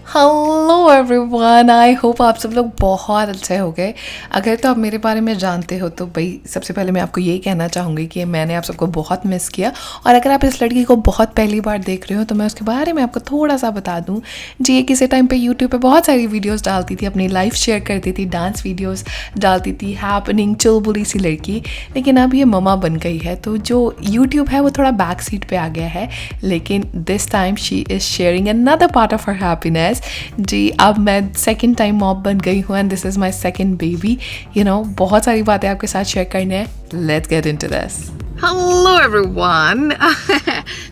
Hello everyone, I hope आप सब लोग बहुत अच्छे हो गए। अगर तो आप मेरे बारे में जानते हो तो भाई सबसे पहले मैं आपको यही कहना चाहूँगी कि मैंने आप सबको बहुत मिस किया। और अगर आप इस लड़की को बहुत पहली बार देख रहे हो तो मैं उसके बारे में आपको थोड़ा सा बता दूँ। जी, ये किसी टाइम पे यूट्यूब पे बहुत सारी वीडियोस डालती थी, अपनी लाइफ शेयर करती थी, डांस वीडियोस डालती थी, हैपनिंग चुलबुली सी लड़की। लेकिन अब ये ममा बन गई है तो जो यूट्यूब है वो थोड़ा बैक सीट पे आ गया है। लेकिन this time she is sharing another part of her happiness. जी, अब मैं सेकंड टाइम मॉम बन गई हूँ and this is my second baby. बहुत सारी बातें आपके साथ शेयर करने हैं। Let's get into this. Hello everyone,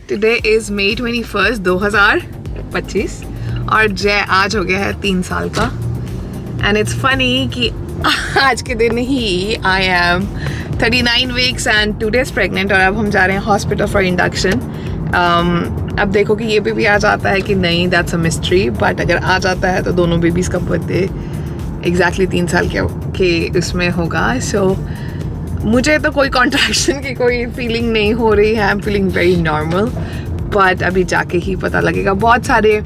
today is May 21st 2025 और जय आज हो गया है 3 साल का। एंड इट्स फनी कि आज के दिन ही I am 39 weeks and 2 days pregnant और अब हम जा रहे हैं हॉस्पिटल फॉर इंडक्शन। अब देखो कि ये बेबी आ जाता है कि नहीं, दैट्स अ मिस्ट्री। बट अगर आ जाता है तो दोनों बेबीज़ का बर्थडे एग्जैक्टली 3 साल के उसमें होगा। सो मुझे तो कोई कॉन्ट्रैक्शन की कोई फीलिंग नहीं हो रही है। I am feeling very normal. But अभी जाके ही पता लगेगा। बहुत सारे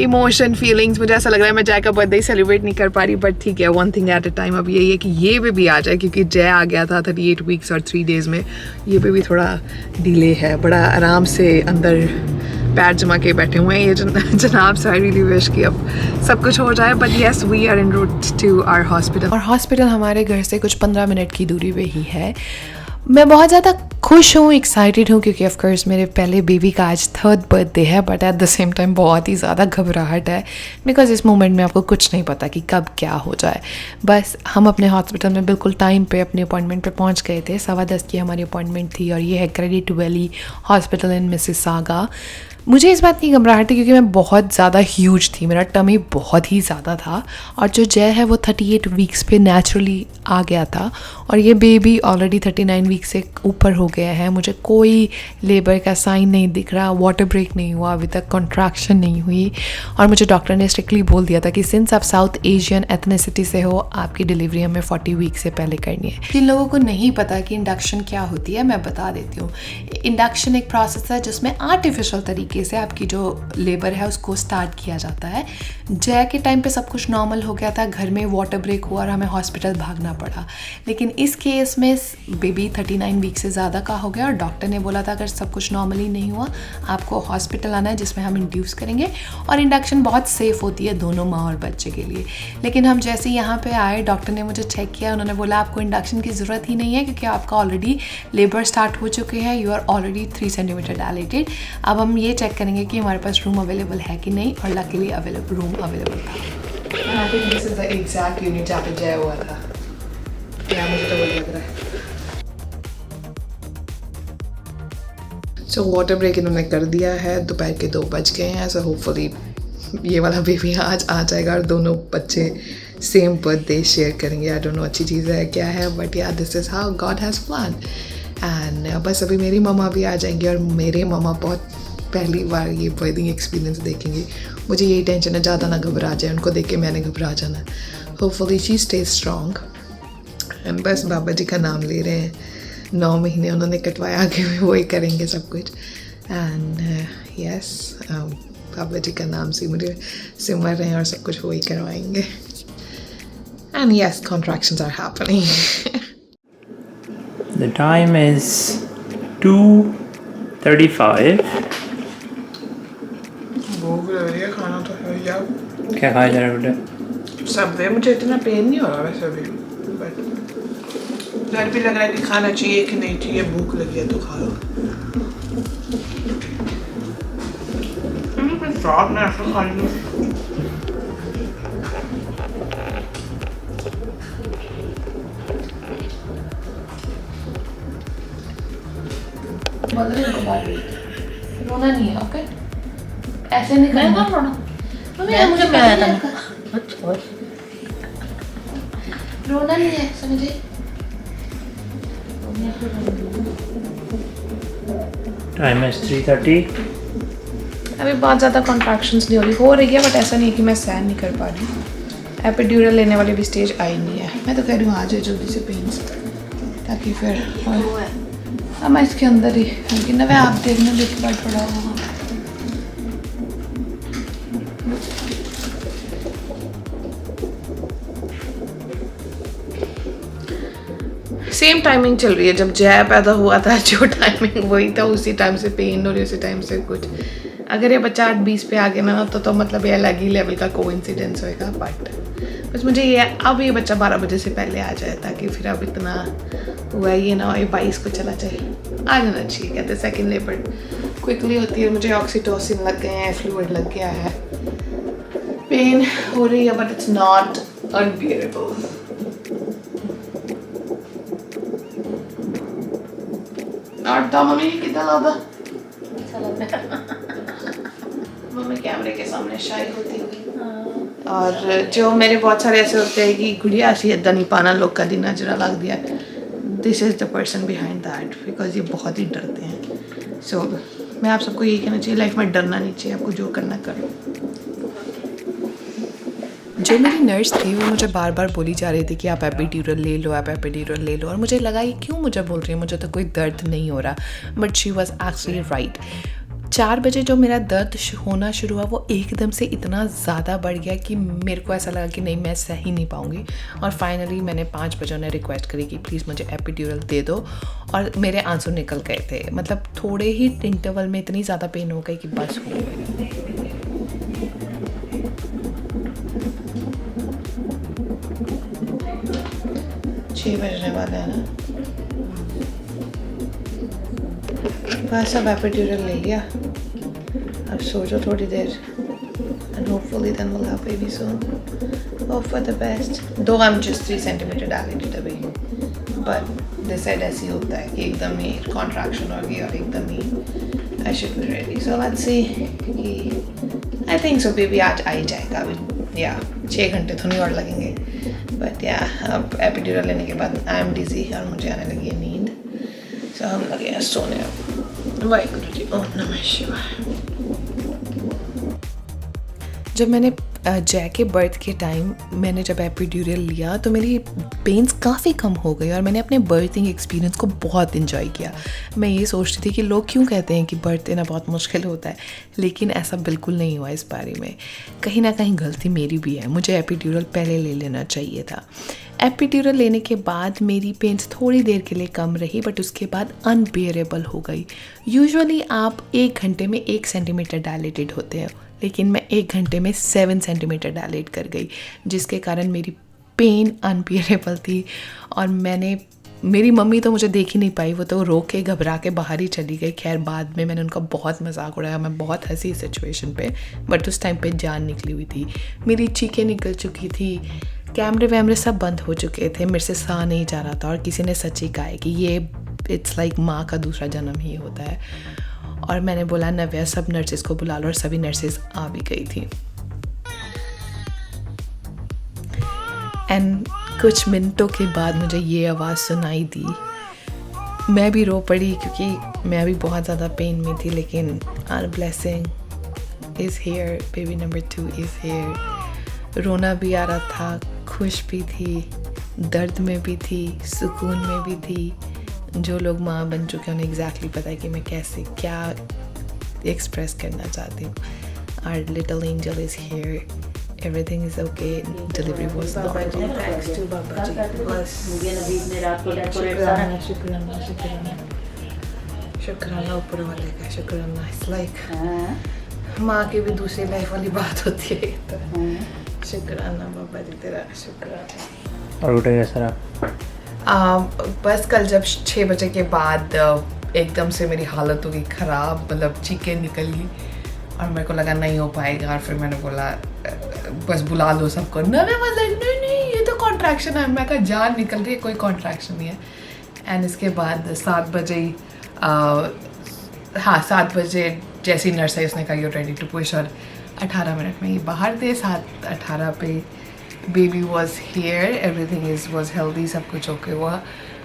इमोशन फीलिंग्स, मुझे ऐसा लग रहा है मैं जय का बर्थडे सेलिब्रेट नहीं कर पा रही। बट ठीक है, one thing at a time. अब यही है कि ये बेबी आ जाए क्योंकि जय आ गया था 38 वीक्स और 3 days में। ये बेबी थोड़ा डिले है, बड़ा आराम से अंदर पैर जमा के बैठे हुए हैं ये जनाब। सो आई रियली विश कि अब सब कुछ हो जाए। But yes, we are in route to our hospital और हॉस्पिटल हमारे घर से कुछ 15 मिनट की दूरी पे ही है। मैं बहुत ज़्यादा खुश हूँ, एक्साइटेड हूँ क्योंकि ऑफ कोर्स मेरे पहले बेबी का आज 3rd बर्थडे है। But at the same time बहुत ही ज़्यादा घबराहट है बिकॉज इस मोमेंट में आपको कुछ नहीं पता कि कब क्या हो जाए। बस हम अपने हॉस्पिटल में बिल्कुल टाइम पे अपने अपॉइंटमेंट पे पहुँच गए थे। 10:15 की हमारी अपॉइंटमेंट थी और ये है credit valley hospital in Mississauga. मुझे इस बात की घबराहट थी क्योंकि मैं बहुत ज़्यादा ह्यूज थी, मेरा टमी बहुत ही ज़्यादा था और जो जय है वो 38 वीक्स पे नेचुरली आ गया था और ये बेबी ऑलरेडी 39 वीक्स से ऊपर हो गया है। मुझे कोई लेबर का साइन नहीं दिख रहा, वाटर ब्रेक नहीं हुआ अभी तक, कॉन्ट्रैक्शन नहीं हुई। और मुझे डॉक्टर ने स्ट्रिक्टली बोल दिया था कि सिंस आप साउथ एशियन एथनिसिटी से हो, आपकी डिलीवरी हमें 40 वीक से पहले करनी है। जिन लोगों को नहीं पता कि इंडक्शन क्या होती है मैं बता देती हूँ। इंडक्शन एक प्रोसेस है जिसमें आर्टिफिशियल तरीके से आपकी जो लेबर है उसको स्टार्ट किया जाता है। जय के टाइम पे सब कुछ नॉर्मल हो गया था, घर में वाटर ब्रेक हुआ और हमें हॉस्पिटल भागना पड़ा। लेकिन इस केस में बेबी 39 वीक से ज़्यादा का हो गया और डॉक्टर ने बोला था अगर सब कुछ नॉर्मली नहीं हुआ आपको हॉस्पिटल आना है जिसमें हम इंड्यूस करेंगे। और इंडक्शन बहुत सेफ़ होती है दोनों माँ और बच्चे के लिए। लेकिन हम जैसे यहाँ पे आए, डॉक्टर ने मुझे चेक किया, उन्होंने बोला आपको इंडक्शन की ज़रूरत ही नहीं है क्योंकि आपका ऑलरेडी लेबर स्टार्ट हो चुके हैं, you are already 3 centimetre dilated. अब हम ये चेक करेंगे कि हमारे पास रूम अवेलेबल है कि नहीं और लकीली रूम अवेलेबल था। I think this is the exact unit जहाँ पे जय हुआ था। क्या मुझे तो वही लग रहा है। सो वाटर ब्रेक इन्होंने कर दिया है, दोपहर के 2 बज गए हैं। सो होपफुली ये वाला बेबी आज आ जाएगा और दोनों बच्चे सेम बर्थडे शेयर करेंगे। आई डोंट नो अच्छी चीज़ है क्या है, बट या this is how God has plan. And बस अभी मेरी मम्मा भी आ जाएंगी और मेरे मम्मा बहुत पहली बार ये बर्थिंग एक्सपीरियंस देखेंगे। मुझे यही टेंशन है ज़्यादा ना घबरा जाए, उनको देख के मैंने घबरा जाना। Hopefully she stay strong. And बस बाबा जी का नाम ले रहे हैं, 9 महीने उन्होंने कटवाया, आगे भी वही करेंगे सब कुछ। एंड यस, बाबा जी का नाम से मुझे सिमर रहे हैं और सब कुछ वही करवाएंगे। And yes, contractions are happening. The time is 2:35. भूख लग रही है, खाना तो है यार। क्या खाया जा रहा है बेटा? सबवे मुझे इतना पेन नहीं हो रहा वैसे भी, बट डर भी लग रहा है कि खाना चाहिए कि नहीं चाहिए। भूख लगी है तो खा लो। फ्रॉक में ऐसा खा लो। रोना नहीं है, ओके? ऐसे नहीं करना। मैं मुझे प्यार था। रोना नहीं है, समझे? Time is 3:30. अभी बहुत ज़्यादा कॉन्ट्रैक्शंस नहीं हो रही है बट ऐसा नहीं है कि मैं सहन नहीं कर पा रही। एपिड्यूरल लेने वाली भी स्टेज आई नहीं है। मैं तो कह रही हूँ आ जाए जल्दी से पेन्स, ताकि फिर हाँ मैं इसके अंदर ही, लेकिन वह आप देखना जो बार पड़ा होगा। सेम टाइमिंग चल रही है, जब जय पैदा हुआ था जो टाइमिंग वही था, उसी टाइम से पेन और उसी टाइम से कुछ। अगर ये बच्चा 8:20 पे आ गया ना तो मतलब ये अलग ही लेवल का कोइंसिडेंस होएगा। बट बस मुझे ये अब ये बच्चा 12 बजे से पहले आ जाए, ताकि फिर अब इतना हुआ ये ना हो 22 को चला जाए, आ जाना चाहिए। कहते सेकेंड लेबर क्विकली होती है। मुझे ऑक्सीटोसिन लग गए हैं, फ्लूइड लग गया है, पेन हो रही है बट इट्स नॉट अनबियरेबल। और तो मम्मी कितना लगा मम्मी कैमरे के सामने शाई होती हुई। और जो मेरे बहुत सारे ऐसे होते हैं कि गुड़िया असी इदा नहीं पाना लोग का दिन नजरा लग दिया, this is the person behind that, because ये बहुत ही डरते हैं। सो मैं आप सबको यही कहना चाहिए, लाइफ में डरना नहीं चाहिए, आपको जो करना करो। जो मेरी नर्स थी वो मुझे बार बार बोली जा रही थी कि आप एपिड्यूरल ले लो, आप एपिड्यूरल ले लो, और मुझे लगा ये क्यों मुझे बोल रही है, मुझे तो कोई दर्द नहीं हो रहा। But she was actually right. 4 बजे जो मेरा दर्द होना शुरू हुआ वो एकदम से इतना ज़्यादा बढ़ गया कि मेरे को ऐसा लगा कि नहीं मैं सह ही नहीं पाऊँगी। और फाइनली मैंने 5 बजे उन्हें रिक्वेस्ट करी कि प्लीज़ मुझे एपिड्यूरल दे दो, और मेरे आंसू निकल गए थे। मतलब थोड़े ही इंटरवल में इतनी ज़्यादा पेन हो गई कि बस हो गई। 6 बजने वाले हैं ना, बस अब एपिड्यूरल ले लिया, अब सो जाओ थोड़ी देर, and hopefully then we'll have baby soon. Hope for the best. Though I'm just 3 centimeter dilated अभी, but they said ऐसे ही होता है कि एकदम ही contraction होगी और एकदम ही I should be ready. So let's see कि I think so baby आज आ ही जाएगा अभी, या 6 घंटे तो नहीं और लगेंगे। बट या अब एपिड्यूरल लेने के बाद आई एम डिजी और मुझे आने लगी है नींद, सो हम लगे हैं सोने। अब वाहिगुरु जी ओम नमः शिवाय। जब मैंने जय के बर्थ के टाइम मैंने जब एपिड्यूरल लिया तो मेरी पेन्स काफ़ी कम हो गई और मैंने अपने बर्थिंग एक्सपीरियंस को बहुत इन्जॉय किया। मैं ये सोचती थी कि लोग क्यों कहते हैं कि बर्थ देना बहुत मुश्किल होता है, लेकिन ऐसा बिल्कुल नहीं हुआ इस बारे में। कहीं ना कहीं गलती मेरी भी है, मुझे एपिड्यूरल पहले ले लेना चाहिए था। एपिड्यूरल लेने के बाद मेरी पेन्स थोड़ी देर के लिए कम रही, बट उसके बाद अनबेयरेबल हो गई। यूजुअली आप 1 घंटे में 1 सेंटीमीटर डायलेटेड होते हैं, लेकिन मैं 1 घंटे में 7 सेंटीमीटर डायलेट कर गई, जिसके कारण मेरी पेन अनबियरेबल थी। और मेरी मम्मी तो मुझे देख ही नहीं पाई, वो तो रो के घबरा के बाहर ही चली गई। खैर बाद में मैंने उनका बहुत मजाक उड़ाया, मैं बहुत हंसी इस सिचुएशन पे, बट उस टाइम पे जान निकली हुई थी, मेरी चीखें निकल चुकी थी, कैमरे वैमरे सब बंद हो चुके थे, मेरे से सहा नहीं जा रहा था। और किसी ने सच ही कहा है कि ये इट्स लाइक माँ का दूसरा जन्म ही होता है। और मैंने बोला नव्या सब नर्सेस को बुला लो, और सभी नर्सेस आ भी गई थी। एंड कुछ मिनटों के बाद मुझे ये आवाज़ सुनाई दी, मैं भी रो पड़ी क्योंकि मैं भी बहुत ज़्यादा पेन में थी। लेकिन our blessing is here, baby number 2 is here. रोना भी आ रहा था, खुश भी थी, दर्द में भी थी, सुकून में भी थी। जो लोग माँ बन चुके हैं उन्हें एग्जैक्टली पता है कि मैं कैसे क्या एक्सप्रेस करना चाहती हूँ। Our little angel is here, everything is okay, delivery was normal. Thanks to Baba ji, बस शुक्राना ऊपर वाले का, शुक्राना। इट्स लाइक माँ की भी दूसरी लाइफ वाली बात होती है, तो शुक्राना बाबा जी तेरा, शुक्राना। और उठे कैसा रहा? बस कल जब 6 बजे के बाद एकदम से मेरी हालत हो गई ख़राब, मतलब चीखें निकल गई और मेरे को लगा नहीं हो पाएगा। और फिर मैंने बोला बस बुला लो सबको। नहीं नहीं ये तो कॉन्ट्रैक्शन है। मैं कहा जान निकल रही है, कोई कॉन्ट्रैक्शन नहीं है। एंड इसके बाद 7 बजे ही 7 बजे जैसी नर्स है उसने कहा यू रेडी टू पुश, और 18 मिनट में ये बाहर थे। 7:18 पे baby was here, everything was healthy, सब कुछ ओके हुआ।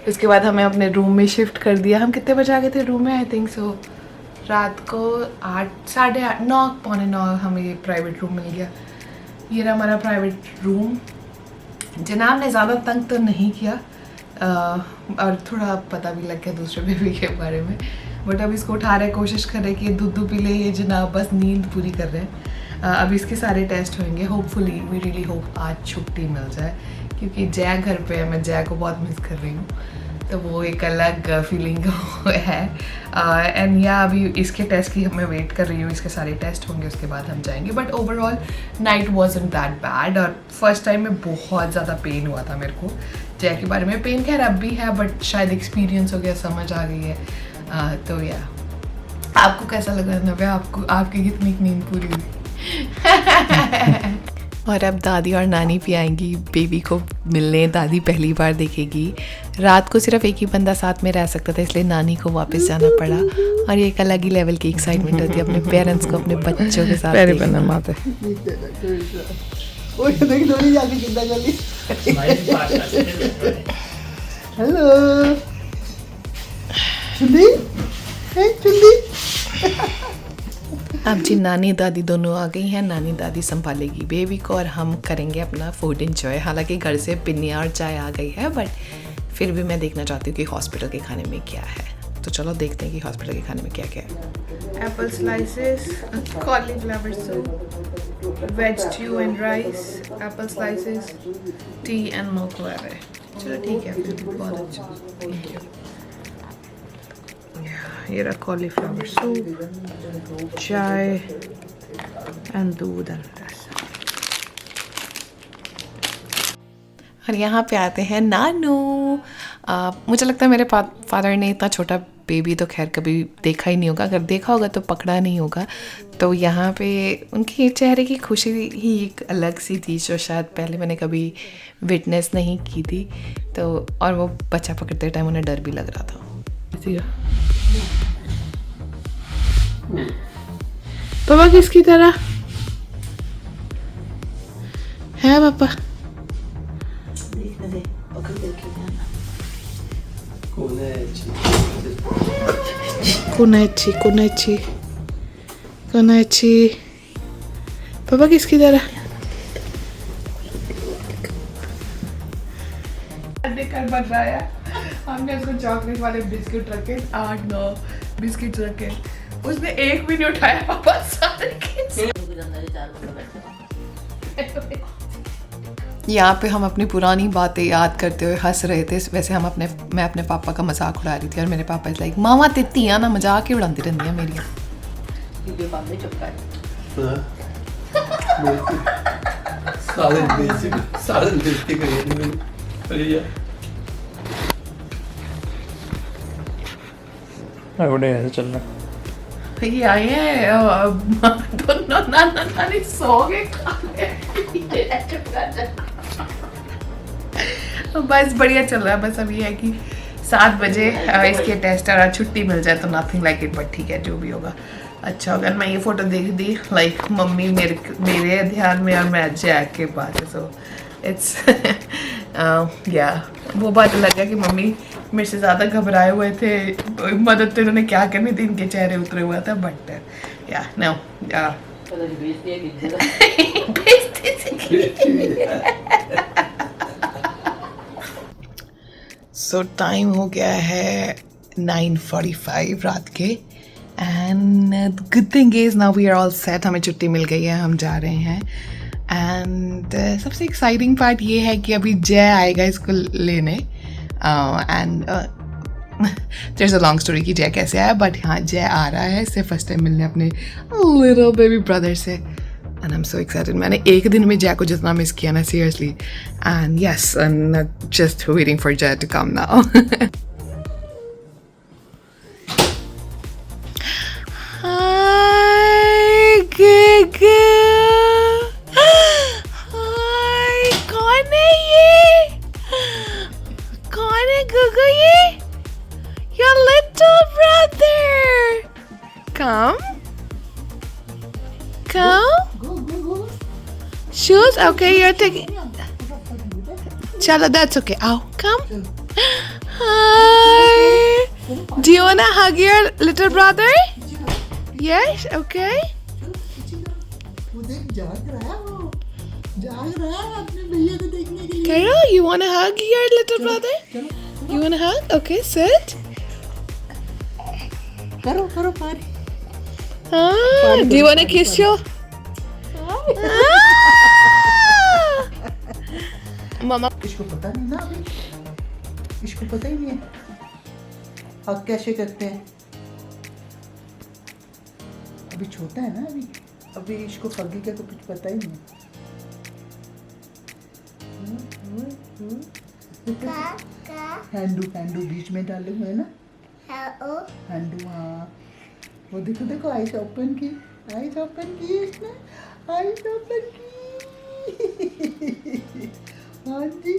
उसके बाद हमें अपने रूम में शिफ्ट कर दिया। हम कितने बजे आ गए थे रूम में? आई थिंक सो रात को 8, 8:30, 9, पौने 9 हमें ये प्राइवेट रूम मिल गया। ये रहा हमारा प्राइवेट रूम। जनाब ने ज़्यादा तंग तो नहीं किया और थोड़ा पता भी लग गया दूसरे बेबी के बारे में, बट अब इसको उठा रहे, कोशिश कर रहे कि दूध पी ले ये जनाब, बस नींद पूरी कर रहे हैं। अब इसके सारे टेस्ट होंगे, होपफुली वी रियली होप आज छुट्टी मिल जाए, क्योंकि जय घर पे है, मैं जय को बहुत मिस कर रही हूँ। तो वो एक अलग फीलिंग है। एंड या अभी इसके टेस्ट की मैं वेट कर रही हूँ, इसके सारे टेस्ट होंगे उसके बाद हम जाएंगे। But overall night wasn't that bad. और फर्स्ट टाइम में बहुत ज़्यादा पेन हुआ था मेरे को जय के बारे में। पेन खैर अब भी है बट शायद एक्सपीरियंस हो गया, समझ आ गई है। तो या आपको कैसा लगा नव्या, आपकी कितनी नींद पूरी हुई? और अब दादी और नानी भी आएंगी बेबी को मिलने। दादी पहली बार देखेगी। रात को सिर्फ एक ही बंदा साथ में रह सकता था, इसलिए नानी को वापस जाना पड़ा। और ये एक अलग ही लेवल की एक्साइटमेंट होती है अपने पेरेंट्स को अपने बच्चों के साथ देखने माते। हेलो चुंदी, अब जी नानी दादी दोनों आ गई हैं। नानी दादी संभालेगी बेबी को और हम करेंगे अपना फूड इंजॉय। हालांकि घर से पिन्नियाँ और चाय आ गई है बट फिर भी मैं देखना चाहती हूँ कि हॉस्पिटल के खाने में क्या है। तो चलो देखते हैं कि हॉस्पिटल के खाने में क्या क्या है। Apple slices, cauliflower soup, veg stew and rice, apple slices, tea and milk water. चलो ठीक है, फिर बहुत अच्छा, थैंक यू। ये रहा कॉलीफ्लावर सूप, चाय एंड दूध एंड रस। और यहाँ पे आते हैं नानू। मुझे लगता है मेरे फादर ने इतना छोटा बेबी तो खैर कभी देखा ही नहीं होगा, अगर देखा होगा तो पकड़ा नहीं होगा। तो यहाँ पे उनके चेहरे की खुशी ही एक अलग सी थी जो शायद पहले मैंने कभी विटनेस नहीं की थी। तो और वो बच्चा पकड़ते टाइम उन्हें डर भी लग रहा था। पापा किसकी तरह है? पापा कोनाची पापा किसकी तरह? कर बन रहा है। हमने उसको चॉकलेट वाले बिस्किट रखे, 8-9 बिस्किट रखे, उसने एक भी नहीं उठाया। पापा सारे यहाँ पे हम अपनी पुरानी बातें याद करते हुए हंस रहे थे। वैसे मैं अपने पापा का मजाक उड़ा रही थी और मेरे पापा इस लाइक मामा तित्तियाँ ना मजाक ही उड़ाती रहती हैं मेरी। गुड्डे ऐसे चल रहा। ये आए हैं दोनों नाना नानी सो गए। बस बढ़िया चल रहा है। बस अब ये है कि 7 बजे इसके टेस्ट और छुट्टी मिल जाए तो नथिंग लाइक इट, बट ठीक है जो भी होगा अच्छा होगा। मैं ये फोटो देख दी लाइक मम्मी मेरे ध्यान में और मैं जैक के पास। सो इट्स या वो बात अलग है कि मम्मी मेरे से ज़्यादा घबराए हुए थे। मदद तो इन्होंने क्या करनी थी, इनके चेहरे उतरे हुआ था। बट या नो सो टाइम हो गया है 9:45 रात के। And good thing is now we are all set. हमें छुट्टी मिल गई है, हम जा रहे हैं। एंड सबसे एक्साइटिंग पार्ट ये है कि अभी जय आएगा इसको लेने। And there is a long story कि जय कैसे आया, बट हाँ जय आ रहा है। इससे फर्स्ट टाइम मिलने अपने लिटिल बेबी ब्रदर से। And I am so excited. मैंने एक दिन में जय को जितना मिस किया ना, seriously. And yes, I am just waiting for जय टू कम नाउ। हाय गुगु, हाय कौन है ये? कौन है गुगु ये? Your little brother. Come. Shoes? Okay, you're taking. Chala, that's okay. Ow, come. Hi. Do you wanna hug your little brother? Yes, okay. Carol, you wanna hug your little brother? You wanna hug? Okay, sit. करो पारी। Do you wanna kiss your? Mama. किसको पता नहीं ना अभी। इसको पता ही नहीं है हक कैसे करते हैं। अभी छोटा है ना, अभी इसको हगी का तो कुछ पता ही नहीं है। हैंडू बीच में डाले हुए हैं ना। हैंडू, हाँ वो देखो देखो आइस ओपन की इसने, आइस ओपन की। हाँ जी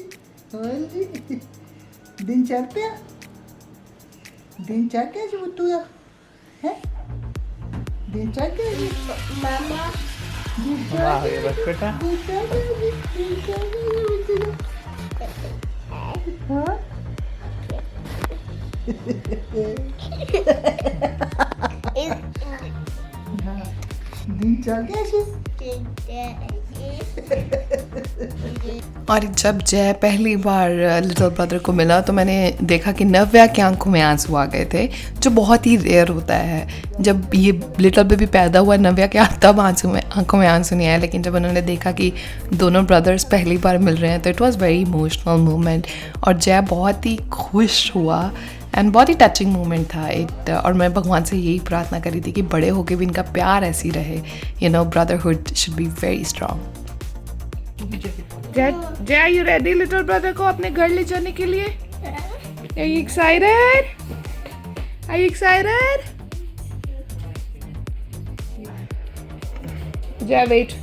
दिन चढ़ते जो तू है दिन चढ़ के मामा आगे बस बेटा। हाँ दिन चढ़ के और जब जय पहली बार लिटिल ब्रदर को मिला तो मैंने देखा कि नव्या की आंखों में आंसू आ गए थे, जो बहुत ही रेयर होता है। जब ये लिटिल बेबी पैदा हुआ नव्या के तब आंखों में आंसू नहीं आया, लेकिन जब उन्होंने देखा कि दोनों ब्रदर्स पहली बार मिल रहे हैं तो it was very emotional moment. और जय बहुत ही खुश हुआ एंड बहुत ही टचिंग मोमेंट था और मैं भगवान से यही प्रार्थना करी थी कि बड़े होके भी इनका प्यार ऐसी रहे, brotherhood should be very strong. Jai are you ready little brother को अपने घर ले जाने के लिए? Are you excited? Are you excited? Jay, wait.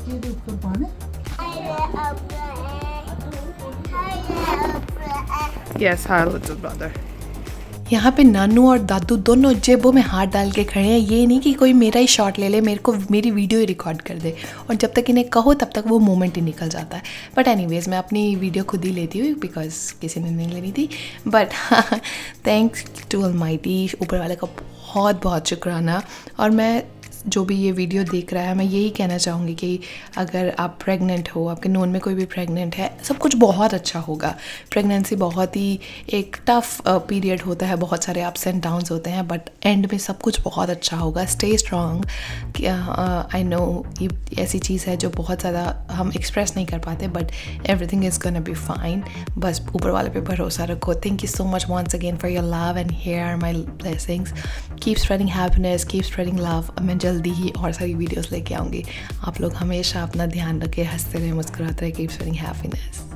ये ऊपर पाने Yes, hi little brother. यहाँ पे नानू और दादू दोनों जेबों में हाथ डाल के खड़े हैं। ये नहीं कि कोई मेरा ही शॉट ले ले, मेरी वीडियो ही रिकॉर्ड कर दे, और जब तक इन्हें कहो तब तक वो मोमेंट ही निकल जाता है। बट एनीवेज मैं अपनी वीडियो खुद ही लेती हूँ बिकॉज किसी ने नहीं लेनी थी। बट थैंक्स टू ऑलमाइटी, ऊपर वाले का बहुत बहुत शुक्राना। और मैं जो भी ये वीडियो देख रहा है मैं यही कहना चाहूँगी कि अगर आप प्रेग्नेंट हो, आपके नोन में कोई भी प्रेग्नेंट है, सब कुछ बहुत अच्छा होगा। प्रेगनेंसी बहुत ही एक टफ पीरियड होता है, बहुत सारे अप्स एंड डाउन्स होते हैं, बट एंड में सब कुछ बहुत अच्छा होगा। Stay strong. आई नो ये ऐसी चीज़ है जो बहुत ज़्यादा हम एक्सप्रेस नहीं कर पाते, but everything is gonna be fine. बस ऊपर वाले पे भरोसा रखो। Thank you so much once again for your love and here are my blessings. Keep spreading happiness, keep spreading love. मैं जल्दी ही और सारी वीडियोस लेके आऊँगी। आप लोग हमेशा अपना ध्यान रखें, हंसते रहे, मुस्कुराते रहे। Keep spreading happiness.